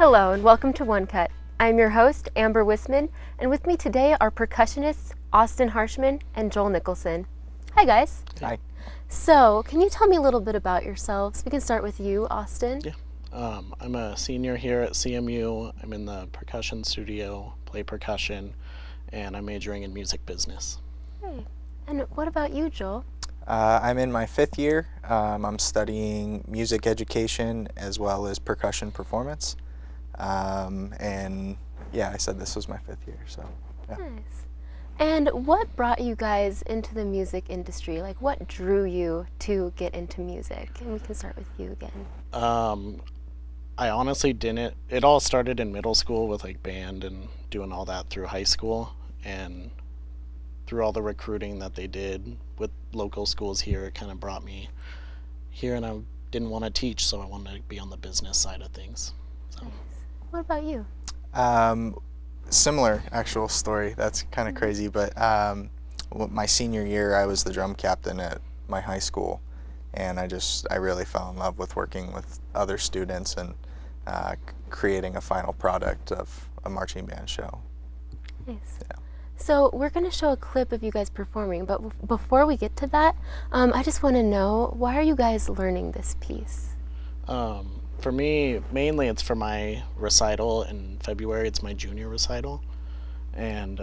Hello and welcome to One Cut. I'm your host, Amber Wisman, and with me today are percussionists Austin Harshman and Joel Nicholson. Hi guys. Hi. So, can you tell me a little bit about yourselves? We can start with you, Austin. Yeah. I'm a senior here at CMU. I'm in the percussion studio, play percussion, and I'm majoring in music business. Great. And what about you, Joel? I'm in my 5th year. I'm studying music education as well as percussion performance. And yeah, I said this was my 5th year, so yeah. Nice. And what brought you guys into the music industry? Like, what drew you to get into music? And we can start with you again. I honestly didn't. It all started in middle school with like band and doing all that through high school, and through all the recruiting that they did with local schools here, it kind of brought me here, and I didn't want to teach, so I wanted to be on the business side of things. So. Nice. What about you? Similar actual story. That's kind of crazy, but my senior year I was the drum captain at my high school, and I really fell in love with working with other students and creating a final product of a marching band show. Nice. Yeah. So we're going to show a clip of you guys performing, but before we get to that, I just want to know, why are you guys learning this piece? For me, mainly it's for my recital in February. It's my junior recital, and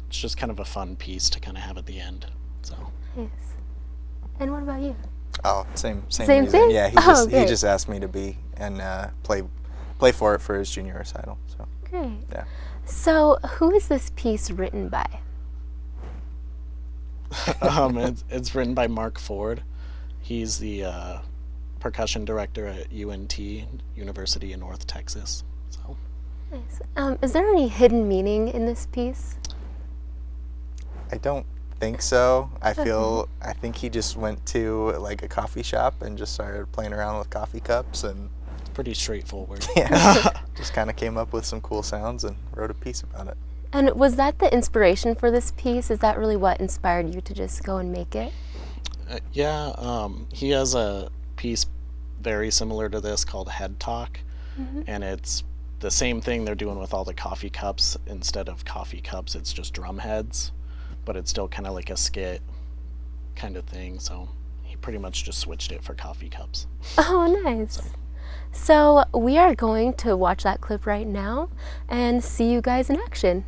it's just kind of a fun piece to kind of have at the end. So. Nice. And what about you? Oh, same Same reason. thing? Yeah, he just asked me to be and play for it for his junior recital. So. Great. Yeah. So who is this piece written by? It's written by Mark Ford. He's the percussion director at UNT, University of North Texas. So. Nice. Is there any hidden meaning in this piece? I don't think so. I think he just went to like a coffee shop and just started playing around with coffee cups, and It's pretty straightforward. yeah, just kind of came up with some cool sounds and wrote a piece about it. And was that the inspiration for this piece? Is that really what inspired you to just go and make it? Yeah, he has a piece very similar to this called Head Talk, and it's the same thing they're doing with all the coffee cups. Instead of coffee cups, it's just drum heads, but it's still kind of like a skit kind of thing, so he pretty much just switched it for coffee cups. Oh, nice. So we are going to watch that clip right now and see you guys in action.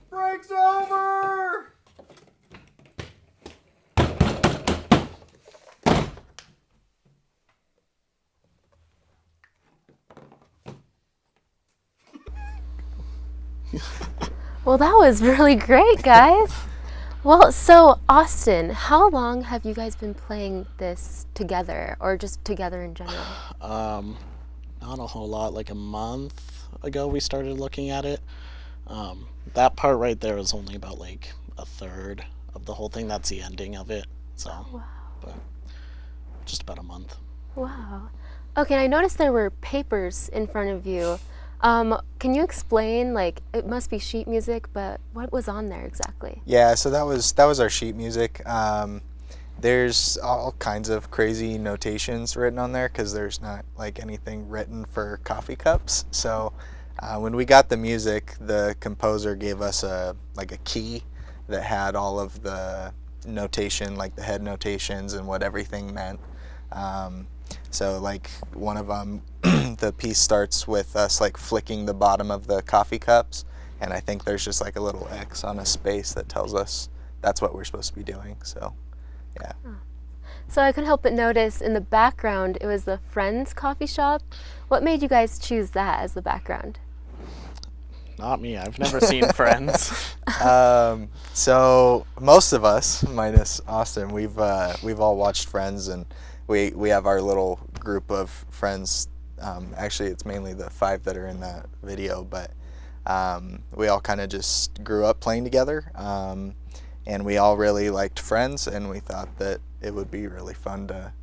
Break's over! Well, that was really great, guys. Well, so Austin, how long have you guys been playing this together, or just together in general? Not a whole lot. Like a month ago we started looking at it. That part right there is only about like a third of the whole thing. That's the ending of it. So, Wow. but just about a month. Wow. Okay, I noticed there were papers in front of you. Can you explain, like, it must be sheet music, but what was on there exactly? Yeah, so that was our sheet music. There's all kinds of crazy notations written on there because there's not like anything written for coffee cups. So when we got the music, the composer gave us a key that had all of the notation, like the head notations and what everything meant. So like one of them, the piece starts with us like flicking the bottom of the coffee cups, and I think there's just like a little X on a space that tells us that's what we're supposed to be doing. So yeah. So I couldn't help but notice in the background it was the Friends coffee shop. What made you guys choose that as the background? Not me. I've never seen Friends. So most of us, minus Austin, we've all watched Friends, and we have our little group of friends. Actually, it's mainly the 5 that are in that video, but we all kind of just grew up playing together, and we all really liked Friends, and we thought that it would be really fun to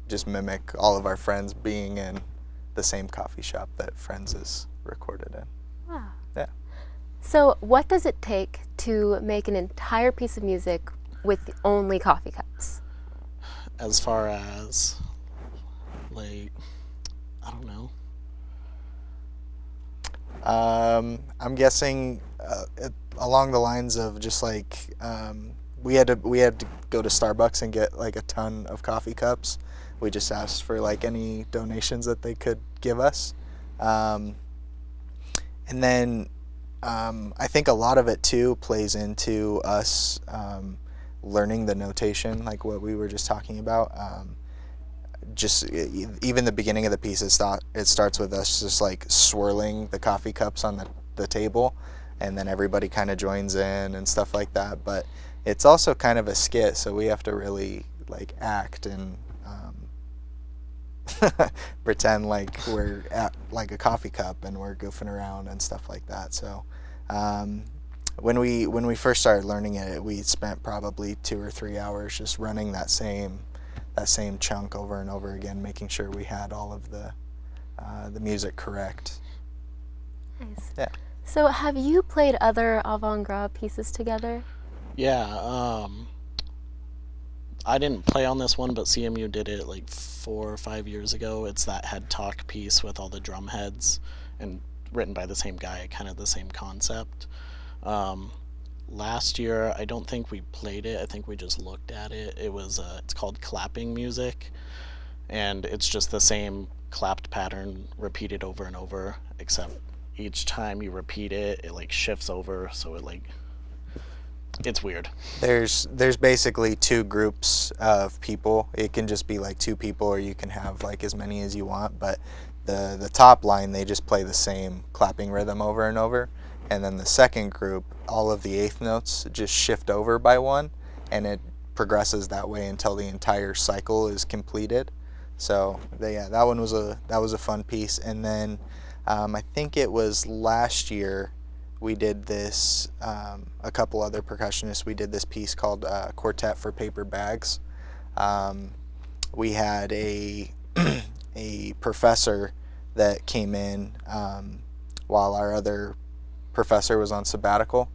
just mimic all of our friends being in the same coffee shop that Friends is recorded in. Wow. Yeah. So what does it take to make an entire piece of music with only coffee cups? As far as, like, I don't know. I'm guessing along the lines of just like we had to go to Starbucks and get like a ton of coffee cups. We just asked for like any donations that they could give us, and then I think a lot of it too plays into us learning the notation, like what we were just talking about. Just even the beginning of the piece, it starts with us just like swirling the coffee cups on the table, and then everybody kind of joins in and stuff like that. But it's also kind of a skit, so we have to really like act and pretend like we're at like a coffee cup and we're goofing around and stuff like that. So when we first started learning it, we spent probably 2 or 3 hours just running that same chunk over and over again, making sure we had all of the music correct. Nice. Yeah. So have you played other avant-garde pieces together? Yeah, I didn't play on this one, but CMU did it like 4 or 5 years ago. It's that head talk piece with all the drum heads and written by the same guy, kind of the same concept. Last year, I don't think we played it. I think we just looked at it. It's called clapping music, and it's just the same clapped pattern repeated over and over, except each time you repeat it, it like shifts over, so it's weird. There's basically 2 groups of people. It can just be like 2 people, or you can have like as many as you want, but the top line, they just play the same clapping rhythm over and over. And then the second group, all of the eighth notes just shift over by 1, and it progresses that way until the entire cycle is completed. So that one was a fun piece. And then I think it was last year we did this. A couple other percussionists, we did this piece called Quartet for Paper Bags. We had a professor that came in while our other professor was on sabbatical.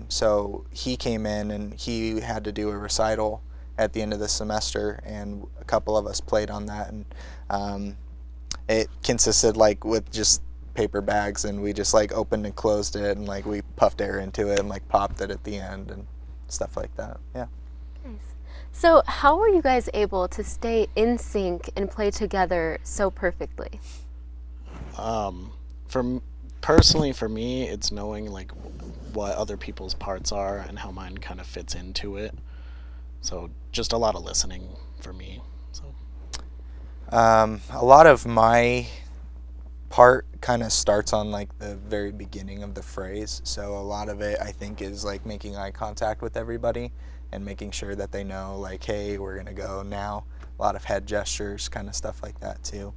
So he came in and he had to do a recital at the end of the semester, and a couple of us played on that, and it consisted like with just paper bags, and we just like opened and closed it, and like we puffed air into it and like popped it at the end and stuff like that. Yeah. Nice. So how were you guys able to stay in sync and play together so perfectly? Personally, for me, it's knowing like what other people's parts are and how mine kind of fits into it. So just a lot of listening for me. So a lot of my part kind of starts on like the very beginning of the phrase. So a lot of it, I think, is like making eye contact with everybody and making sure that they know like, hey, we're gonna go now. A lot of head gestures, kind of stuff like that too.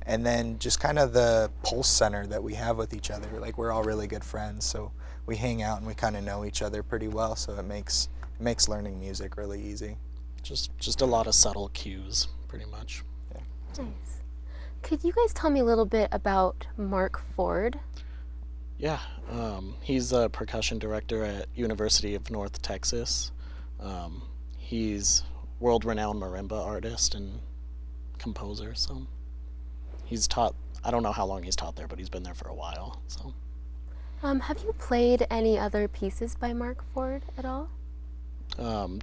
And then just kind of the pulse center that we have with each other. Like, we're all really good friends, so we hang out and we kind of know each other pretty well, so it makes learning music really easy. just a lot of subtle cues, pretty much. Nice. Could you guys tell me a little bit about Mark Ford? Yeah, he's a percussion director at University of North Texas. He's world-renowned marimba artist and composer. So he's taught. I don't know how long he's taught there, but he's been there for a while. So Have you played any other pieces by Mark Ford at all?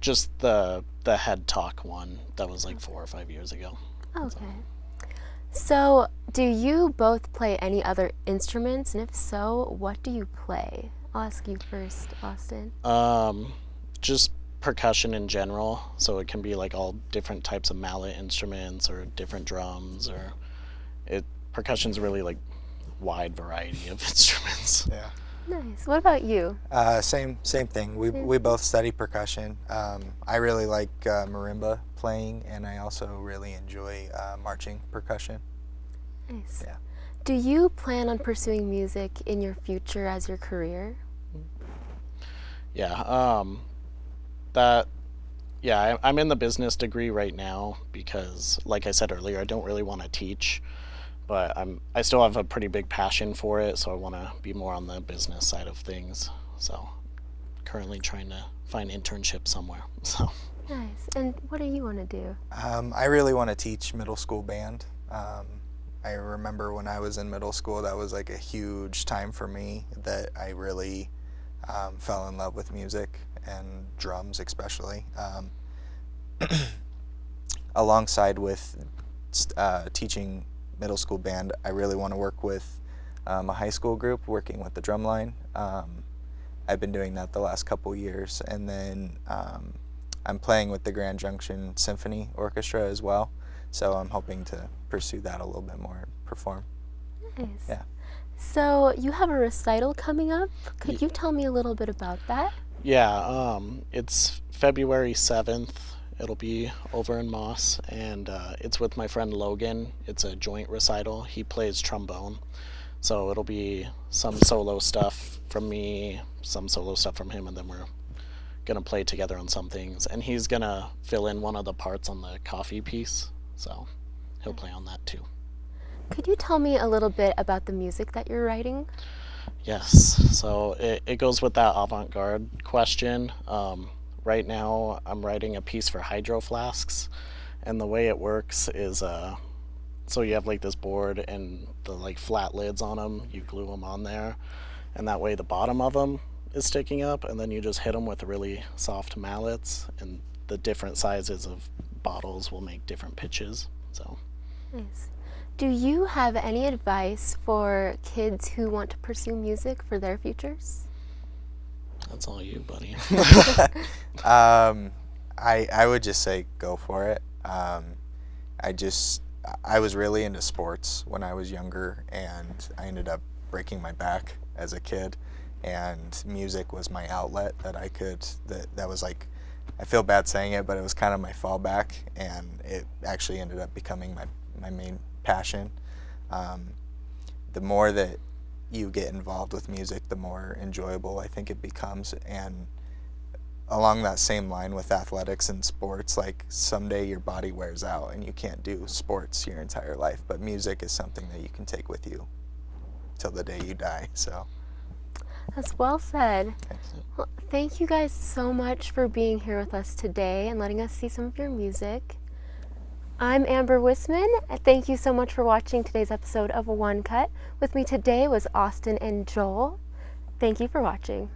just the head talk one that was like 4 or 5 years ago. Okay. So, do you both play any other instruments? And if so, what do you play? I'll ask you first, Austin. Just percussion in general. So it can be like all different types of mallet instruments or different drums, or percussion's really like wide variety of instruments. Yeah. Nice. What about you? Same thing. We both study percussion. I really like marimba playing, and I also really enjoy marching percussion. Nice. Yeah. Do you plan on pursuing music in your future as your career? Yeah. I'm in the business degree right now because, like I said earlier, I don't really want to teach, but I still have a pretty big passion for it, so I want to be more on the business side of things. So currently trying to find internship somewhere. So Nice. And what do you want to do? I really want to teach middle school band. I remember when I was in middle school, that was like a huge time for me that I really fell in love with music and drums especially. Alongside with teaching middle school band, I really want to work with a high school group, working with the drum line. I've been doing that the last couple years, and then I'm playing with the Grand Junction Symphony Orchestra as well, so I'm hoping to pursue that a little bit more and perform. Nice. Yeah. So, you have a recital coming up. Could you tell me a little bit about that? yeah, it's February 7th. It'll be over in Moss, and it's with my friend Logan. It's a joint recital. He plays trombone, so it'll be some solo stuff from me, some solo stuff from him, and then we're gonna play together on some things. And he's gonna fill in one of the parts on the coffee piece, so he'll play on that too. Could you tell me a little bit about the music that you're writing? Yes, so it goes with that avant-garde question. Right now I'm writing a piece for hydro flasks, and the way it works is so you have like this board and the like flat lids on them, you glue them on there, and that way the bottom of them is sticking up, and then you just hit them with really soft mallets, and the different sizes of bottles will make different pitches. So Nice. Do you have any advice for kids who want to pursue music for their futures? that's all you, buddy. I would just say go for it. I was really into sports when I was younger, and I ended up breaking my back as a kid, and music was my outlet that was like, I feel bad saying it, but it was kind of my fallback, and it actually ended up becoming my main passion. The more that you get involved with music, the more enjoyable I think it becomes. And along that same line with athletics and sports, like someday your body wears out and you can't do sports your entire life, but music is something that you can take with you till the day you die. So That's well said. thanks. Well, thank you guys so much for being here with us today and letting us see some of your music. I'm Amber Wisman, and thank you so much for watching today's episode of One Cut. With me today was Austin and Joel. Thank you for watching.